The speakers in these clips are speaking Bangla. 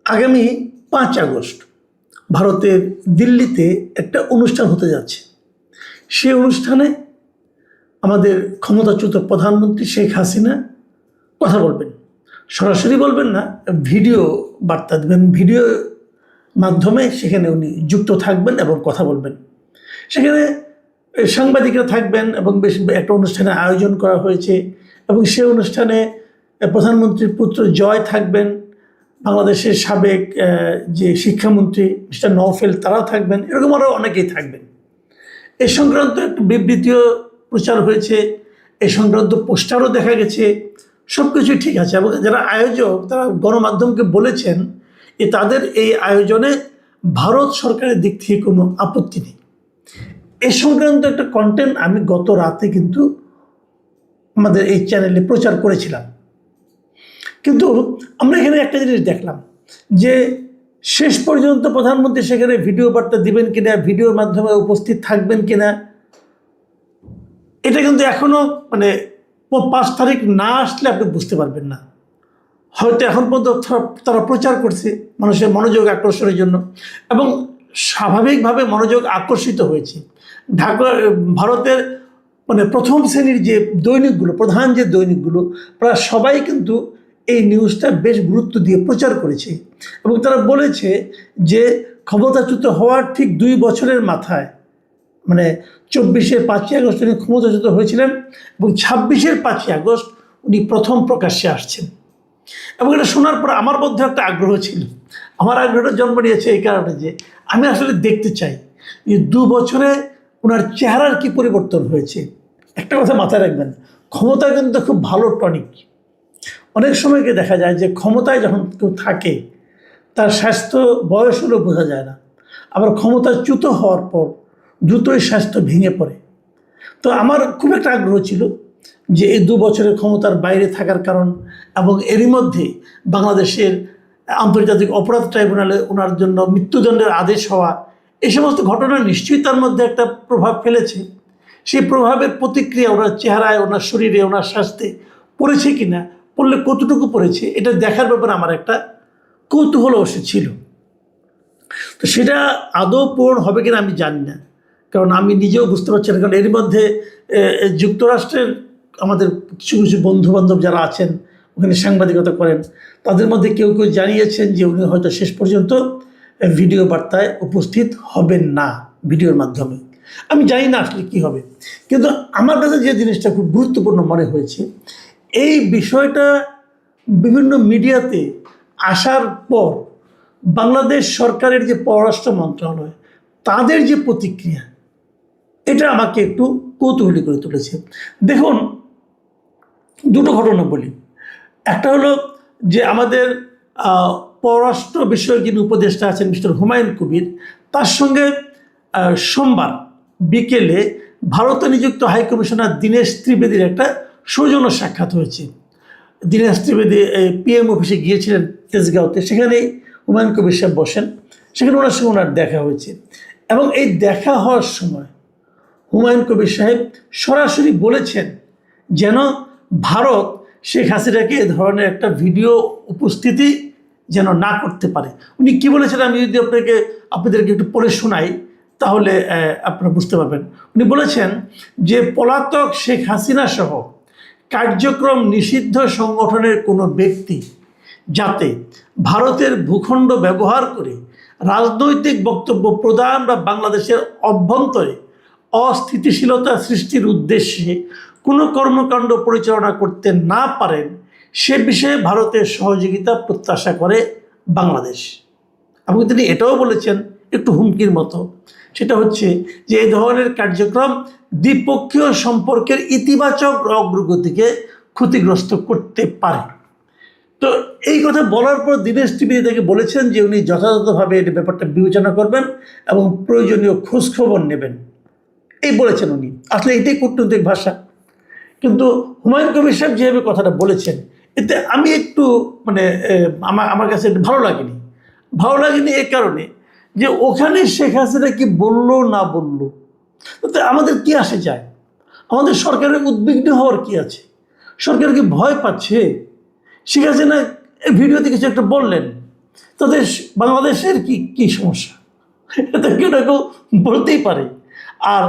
আগামী 5 আগস্ট ভারতের দিল্লিতে একটা অনুষ্ঠান হতে যাচ্ছে। সেই অনুষ্ঠানে আমাদের ক্ষমতাচ্যুত প্রধানমন্ত্রী শেখ হাসিনা কথা বলবেন। সরাসরি বলবেন না, ভিডিও বার্তা দেবেন, ভিডিও মাধ্যমে সেখানে উনি যুক্ত থাকবেন এবং কথা বলবেন। সেখানে সাংবাদিকরা থাকবেন এবং বেশ একটা অনুষ্ঠানের আয়োজন করা হয়েছে এবং সেই অনুষ্ঠানে প্রধানমন্ত্রীর পুত্র জয় থাকবেন, বাংলাদেশের সাবেক যে শিক্ষামন্ত্রী মিস্টার নওফেল তারাও থাকবেন, এরকম আরও অনেকেই থাকবেন। এ সংক্রান্ত একটা বিবৃতিও প্রচার হয়েছে, এ সংক্রান্ত পোস্টারও দেখা গেছে। সব কিছুই ঠিক আছে এবং যারা আয়োজক তারা গণমাধ্যমকে বলেছেন যে তাদের এই আয়োজনে ভারত সরকারের দিক থেকে কোনো আপত্তি নেই। এ সংক্রান্ত একটা কন্টেন্ট আমি গত রাতে কিন্তু আমাদের এই চ্যানেলে প্রচার করেছিলাম। কিন্তু আমরা এখানে একটা জিনিস দেখলাম যে শেষ পর্যন্ত প্রধানমন্ত্রী সেখানে ভিডিও বার্তা দিবেন কিনা, ভিডিওর মাধ্যমে উপস্থিত থাকবেন কিনা, এটা কিন্তু এখনও 5 তারিখ না আসলে আপনি বুঝতে পারবেন না। হয়তো এখন পর্যন্ত তারা প্রচার করছে মানুষের মনোযোগ আকর্ষণের জন্য এবং স্বাভাবিকভাবে মনোযোগ আকর্ষিত হয়েছে। ভারতের প্রথম শ্রেণীর যে দৈনিকগুলো, প্রধান যে দৈনিকগুলো, প্রায় সবাই কিন্তু এই নিউজটা বেশ গুরুত্ব দিয়ে প্রচার করেছে এবং তারা বলেছে যে ক্ষমতাচ্যুত হওয়ার ঠিক 2 বছরের মাথায় 24-এর 5ই আগস্ট উনি ক্ষমতাচ্যুত হয়েছিলেন এবং 26-এর 5ই আগস্ট উনি প্রথম প্রকাশ্যে আসছেন। এবং এটা শোনার পর আমার মধ্যে একটা আগ্রহ ছিল। আমার আগ্রহটা জন্ম নিয়েছে এই কারণে যে আমি আসলে দেখতে চাই যে 2 বছরে ওনার চেহারার কি পরিবর্তন হয়েছে। একটা কথা মাথায় রাখবেন, ক্ষমতা কিন্তু খুব ভালো টনিক। অনেক সময়কে দেখা যায় যে ক্ষমতায় যখন কেউ থাকে তার স্বাস্থ্য বয়স হলেও বোঝা যায় না, আবার ক্ষমতাচ্যুত হওয়ার পর দ্রুতই স্বাস্থ্য ভেঙে পড়ে। তো আমার খুব একটা আগ্রহ ছিল যে এই 2 বছরের ক্ষমতার বাইরে থাকার কারণ এবং এরই মধ্যে বাংলাদেশের আন্তর্জাতিক অপরাধ ট্রাইব্যুনালে ওনার জন্য মৃত্যুদণ্ডের আদেশ হওয়া, এই সমস্ত ঘটনা নিশ্চয়ই তার মধ্যে একটা প্রভাব ফেলেছে। সেই প্রভাবের প্রতিক্রিয়া ওনার চেহারায়, ওনার শরীরে, ওনার স্বাস্থ্যে পড়েছে কিনা, পড়লে কতটুকু পড়েছে, এটা দেখার ব্যাপারে আমার একটা কৌতূহল অবশ্য ছিল। তো সেটা আদৌ পূরণ হবে কিনা আমি জানি না, কারণ আমি নিজেও বুঝতে পারছি না। কারণ এর মধ্যে যুক্তরাষ্ট্রের আমাদের কিছু কিছু বন্ধুবান্ধব যারা আছেন ওখানে সাংবাদিকতা করেন, তাদের মধ্যে কেউ কেউ জানিয়েছেন যে উনি হয়তো শেষ পর্যন্ত ভিডিও বার্তায় উপস্থিত হবেন না, ভিডিওর মাধ্যমে। আমি জানি না আসলে কী হবে, কিন্তু আমার কাছে যে জিনিসটা খুব গুরুত্বপূর্ণ মনে হয়েছে, এই বিষয়টা বিভিন্ন মিডিয়াতে আসার পর বাংলাদেশ সরকারের যে পররাষ্ট্র মন্ত্রণালয় তাদের যে প্রতিক্রিয়া, এটা আমাকে একটু কৌতূহলী করে তুলেছে। দেখুন, 2টো ঘটনা বলি। একটা হলো যে আমাদের পররাষ্ট্র বিষয়ক যিনি উপদেষ্টা আছেন মিস্টার হুমায়ুন কবির, তার সঙ্গে সোমবার বিকেলে ভারতে নিযুক্ত হাইকমিশনার দীনেশ ত্রিবেদীর একটা সৌজন্য সাক্ষাৎ হয়েছে। দীনেশ ত্রিবেদী PM অফিসে গিয়েছিলেন তেজগাঁওতে, সেখানেই হুমায়ুন কবির সাহেব বসেন, সেখানে ওনার সঙ্গে ওনার দেখা হয়েছে এবং এই দেখা হওয়ার সময় হুমায়ুন কবির সাহেব সরাসরি বলেছেন যেন ভারত শেখ হাসিনাকে এ ধরনের একটা ভিডিও উপস্থিতি যেন না করতে পারে। উনি কী বলেছেন আমি যদি আপনাদেরকে একটু পড়ে শোনাই তাহলে আপনারা বুঝতে পারবেন। উনি বলেছেন যে পলাতক শেখ হাসিনা সহ কার্যক্রম নিষিদ্ধ সংগঠনের কোনো ব্যক্তি যাতে ভারতের ভূখণ্ড ব্যবহার করে রাজনৈতিক বক্তব্য প্রদান বা বাংলাদেশের অভ্যন্তরে অস্থিতিশীলতা সৃষ্টির উদ্দেশ্যে কোনো কর্মকাণ্ড পরিচালনা করতে না পারেন সে বিষয়ে ভারতের সহযোগিতা প্রত্যাশা করে বাংলাদেশ। এবং তিনি এটাও বলেছেন একটু হুমকির মতো, সেটা হচ্ছে যে এই ধরনের কার্যক্রম দ্বিপক্ষীয় সম্পর্কের ইতিবাচক অগ্রগতিকে ক্ষতিগ্রস্ত করতে পারে। তো এই কথা বলার পর দীনেশ ত্রিবেদী তাকে বলেছেন যে উনি যথাযথভাবে এই ব্যাপারটা বিবেচনা করবেন এবং প্রয়োজনীয় খোঁজখবর নেবেন, এই বলেছেন উনি। আসলে এটাই কূটনৈতিক ভাষা। কিন্তু হুমায়ুন কবির সাহেব যেভাবে কথাটা বলেছেন, এতে আমি একটু আমার কাছে ভালো লাগেনি এই কারণে যে ওখানে শেখ হাসিনা কি বললো না বললো তাতে আমাদের কি আসে যায়? আমাদের সরকারের উদ্বিগ্ন হওয়ার কি আছে? সরকার কি ভয় পাচ্ছে? শেখ হাসিনা ভিডিওতে কিছু একটা বললেন, তাদের বাংলাদেশের কি কি সমস্যা, এটা কেউ না কেউ বলতেই পারে। আর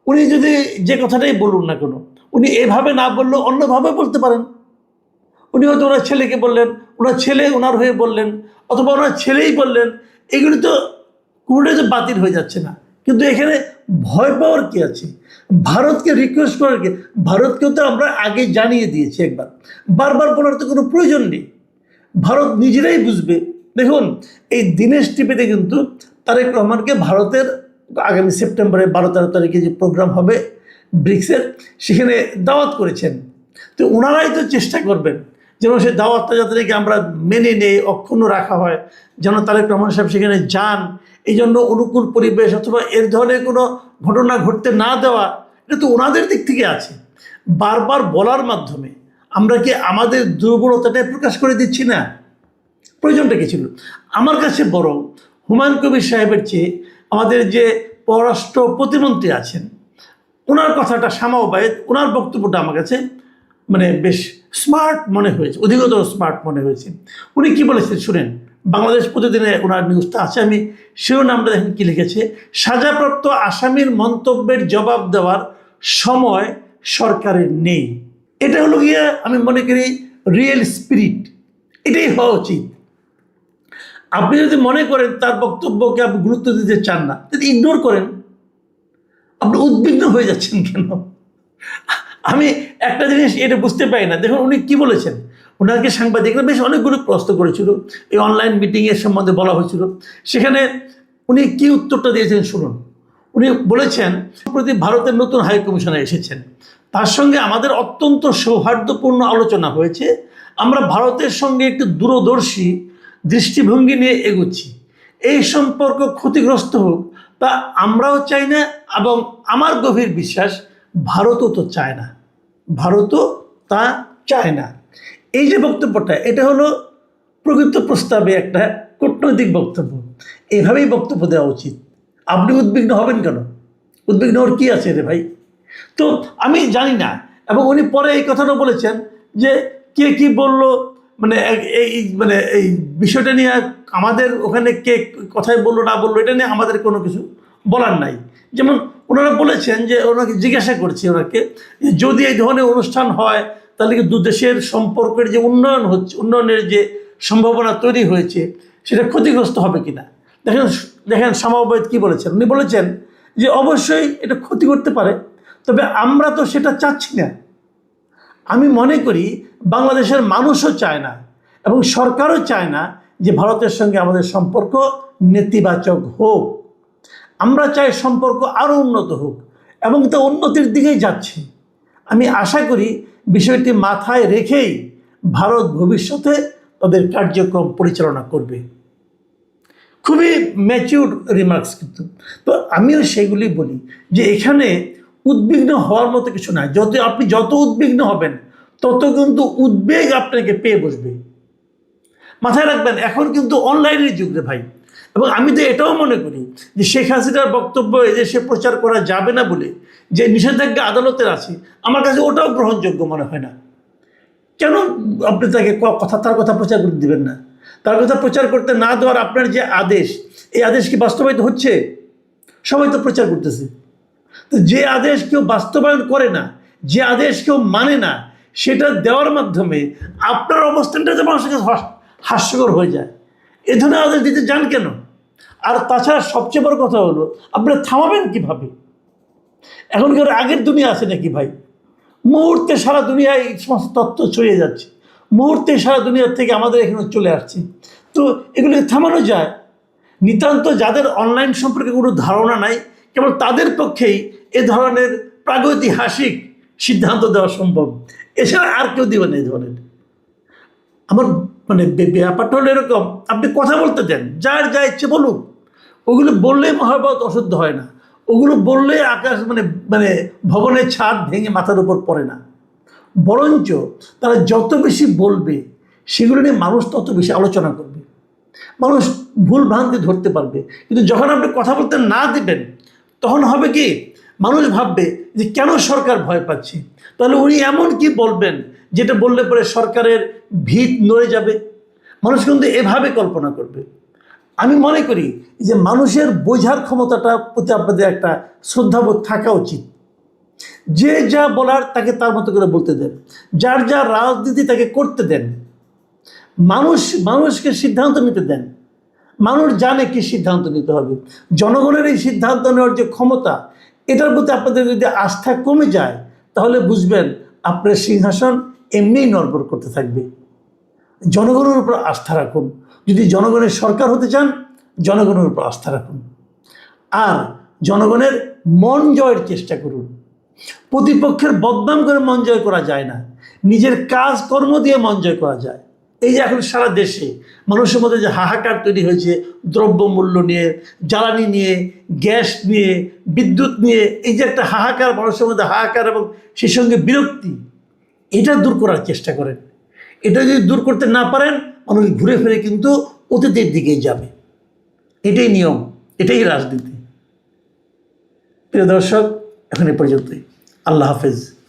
উনি যদি যে কথাটাই বলুন না কেন, উনি এভাবে না বললেও অন্যভাবে বলতে পারেন। উনি হয়তো ওনার ছেলেকে বললেন, ওনার ছেলে ওনার হয়ে বললেন, অথবা ওনার ছেলেই বললেন। এগুলি তো কোনোটাই তো বাতিল হয়ে যাচ্ছে না। কিন্তু এখানে ভয় পাওয়ার কি আছে? ভারতকে রিকোয়েস্ট করার কি? ভারতকেও তো আমরা আগে জানিয়ে দিয়েছি একবার, বারবার বলার তো কোনো প্রয়োজন নেই। ভারত নিজেরাই বুঝবে। দেখুন, এই দিনেশ টিভিতে কিন্তু তারেক রহমানকে ভারতের আগামী সেপ্টেম্বরে 12-13 তারিখে যে প্রোগ্রাম হবে ব্রিক্সের, সেখানে দাওয়াত করেছেন। তো ওনারাই তো চেষ্টা করবেন যেন সেই দাওয়াতটা যাতে নাকি আমরা মেনে নেই, অক্ষুণ্ণ রাখা হয়, যেন তারেক রহমান সাহেব সেখানে যান। এই জন্য অনুকূল পরিবেশ অথবা এর ধরনের কোনো ঘটনা ঘটতে না দেওয়া, এটা তো ওনাদের দিক থেকে আছে। বারবার বলার মাধ্যমে আমরা কি আমাদের দুর্বলতাটাই প্রকাশ করে দিচ্ছি না? প্রয়োজনটা কী ছিল? আমার কাছে বরং হুমায়ুন কবির সাহেবের চেয়ে আমাদের যে পররাষ্ট্র প্রতিমন্ত্রী আছেন, ওনার কথাটা শামা ওবায়েদ, ওনার বক্তব্যটা আমার কাছে মানে বেশ স্মার্ট মনে হয়েছে, অধিকতর স্মার্ট মনে হয়েছে। উনি কি বলেছেন শুনেন, বাংলাদেশ প্রতিদিনে ওনার নিউজটা আছে, আমি শিরোনামটা দেখেন কি লিখেছে: সাজাপ্রাপ্ত আসামির মন্তব্যের জবাব দেওয়ার সময় সরকারের নেই। এটা হলো গিয়ে আমি মনে করি রিয়েল স্পিরিট, এটাই হওয়া উচিত। আপনি যদি মনে করেন তার বক্তব্যকে আপনি গুরুত্ব দিতে চান না, যদি ইগনোর করেন, আপনি উদ্বিগ্ন হয়ে যাচ্ছেন কেন? আমি একটা জিনিস এটা বুঝতে পারি না। দেখুন উনি কি বলেছেন, ওনাকে সাংবাদিকরা বেশ অনেকগুলো প্রশ্ন করেছিল, এই অনলাইন মিটিংয়ের সম্বন্ধে বলা হয়েছিল, সেখানে উনি কি উত্তরটা দিয়েছেন শুনুন। উনি বলেছেন, সম্প্রতি ভারতের নতুন হাই কমিশনার এসেছেন, তার সঙ্গে আমাদের অত্যন্ত সৌহার্দ্যপূর্ণ আলোচনা হয়েছে। আমরা ভারতের সঙ্গে একটি দূরদর্শী দৃষ্টিভঙ্গি নিয়ে এগোচ্ছি। এই সম্পর্ক ক্ষতিগ্রস্ত হোক তা আমরাও চাই না, এবং আমার গভীর বিশ্বাস ভারতও তো চায় না, ভারতও তা চায় না। এই যে বক্তব্যটা, এটা হলো প্রকৃত প্রস্তাবে একটা কূটনৈতিক বক্তব্য। এইভাবেই বক্তব্য দেওয়া উচিত। আপনি উদ্বিগ্ন হবেন কেন? উদ্বিগ্ন হওয়ার কী আছে রে ভাই? তো আমি জানি না। এবং উনি পরে এই কথাটা বলেছেন যে কে কি বলল, মানে এই বিষয়টা নিয়ে আমাদের ওখানে কে কথাই বললো না বললো, এটা নিয়ে আমাদের কোনো কিছু বলার নাই। যেমন ওনারা বলেছেন যে, ওনাকে জিজ্ঞাসা করছি ওনাকে, যদি এই ধরনের অনুষ্ঠান হয় তাহলে কি দু দেশের সম্পর্কের যে উন্নয়ন হচ্ছে, উন্নয়নের যে সম্ভাবনা তৈরি হয়েছে, সেটা ক্ষতিগ্রস্ত হবে কিনা। দেখেন দেখেন শামা ওবায়েদ কী বলেছেন। উনি বলেছেন যে অবশ্যই এটা ক্ষতি করতে পারে, তবে আমরা তো সেটা চাচ্ছি না। আমি মনে করি বাংলাদেশের মানুষও চায় না এবং সরকারও চায় না যে ভারতের সঙ্গে আমাদের সম্পর্ক নেতিবাচক হোক। আমরা চাই সম্পর্ক আরও উন্নত হোক, এবং তা উন্নতির দিকেই যাচ্ছে। আমি আশা করি বিষয়টি মাথায় রেখেই ভারত ভবিষ্যতে তাদের কার্যক্রম পরিচালনা করবে। খুবই ম্যাচিউর রিমার্কস কিন্তু। তো আমিও সেগুলি বলি যে এখানে উদ্বিগ্ন হওয়ার মতো কিছু নাই। আপনি যত উদ্বিগ্ন হবেন তত কিন্তু উদ্বেগ আপনাকে পেয়ে বসবে। মাথায় রাখবেন, এখন কিন্তু অনলাইনের যুগ রে ভাই। এবং আমি তো এটাও মনে করি যে শেখ হাসিনার বক্তব্য এদেশে প্রচার করা যাবে না বলে যে নিষেধাজ্ঞা আদালতের আছে, আমার কাছে ওটাও গ্রহণযোগ্য মনে হয় না। কেন আপনি তার কথা প্রচার করতে দিবেন না? তার কথা প্রচার করতে না দেওয়ার আপনার যে আদেশ, এই আদেশ কি বাস্তবায়িত হচ্ছে? সবাই তো প্রচার করতেছে। তো যে আদেশ কেউ বাস্তবায়ন করে না, যে আদেশ কেউ মানে না, সেটা দেওয়ার মাধ্যমে আপনার অবস্থানটা যে মানুষের কাছে হাস্যকর হয়ে যায়। এ ধরনের আদেশ দিতে যান কেন? আর তাছাড়া সবচেয়ে বড় কথা হলো, আপনারা থামাবেন কীভাবে? এখন কি আগের দুনিয়া আছে নাকি ভাই? মুহূর্তে সারা দুনিয়ায় এই সমস্ত তথ্য ছড়িয়ে যাচ্ছে, মুহূর্তে সারা দুনিয়ার থেকে আমাদের এখানে চলে আসছে। তো এগুলোকে থামানো যায়। নিতান্ত যাদের অনলাইন সম্পর্কে কোনো ধারণা নাই, কেবল তাদের পক্ষেই এ ধরনের প্রাগৈতিহাসিক সিদ্ধান্ত দেওয়া সম্ভব। এছাড়া আর কেউ দিবে না এই ধরনের। আমার মানে ব্যাপারটা হলো এরকম, আপনি কথা বলতে দেন, যার যা ইচ্ছে বলুক। ওগুলো বললেই মহাভারত অশুদ্ধ হয় না, ওগুলো বললে আকাশ মানে মানে ভবনের ছাদ ভেঙে মাথার উপর পড়ে না। বরঞ্চ তারা যত বেশি বলবে, সেগুলো নিয়ে মানুষ তত বেশি আলোচনা করবে, মানুষ ভুল ভ্রান্তি ধরতে পারবে। কিন্তু যখন আপনি কথা বলতে না দিবেন, তখন হবে কি, মানুষ ভাববে যে কেন সরকার ভয় পাচ্ছে, তাহলে উনি এমন কি বলবেন যেটা বললে পরে সরকারের ভিত নড়ে যাবে। মানুষ কিন্তু এভাবে কল্পনা করবে। আমি মনে করি যে মানুষের বোঝার ক্ষমতাটা প্রতি আপনাদের একটা শ্রদ্ধাবোধ থাকা উচিত। যে যা বলার তাকে তার মতো করে বলতে দেন, যার যা রাজনীতি তাকে করতে দেন, মানুষকে সিদ্ধান্ত নিতে দেন। মানুষ জানে কি সিদ্ধান্ত নিতে হবে। জনগণের এই সিদ্ধান্ত নেওয়ার যে ক্ষমতা, এটার প্রতি আপনাদের যদি আস্থা কমে যায় তাহলে বুঝবেন আপনার সিংহাসন এমনিই নড়বড় করতে থাকবে। জনগণের উপর আস্থা রাখুন। যদি জনগণের সরকার হতে চান, জনগণের উপর আস্থা রাখুন, আর জনগণের মন জয়ের চেষ্টা করুন। প্রতিপক্ষের বদনাম করে মন জয় করা যায় না, নিজের কাজ কর্ম দিয়ে মন জয় করা যায়। এই যে এখন সারা দেশে মানুষের মধ্যে যে হাহাকার তৈরি হয়েছে দ্রব্যমূল্য নিয়ে, জ্বালানি নিয়ে, গ্যাস নিয়ে, বিদ্যুৎ নিয়ে, এই যে একটা হাহাকার, মানুষের মধ্যে হাহাকার এবং সেই সঙ্গে বিরক্তি, এটা দূর করার চেষ্টা করেন। এটা যদি দূর করতে না পারেন, মানুষ ঘুরে ফিরে কিন্তু অতীতের দিকেই যাবে। এটাই নিয়ম, এটাই রাজনীতি। প্রিয় দর্শক, এখন এ পর্যন্তই। আল্লাহ হাফেজ।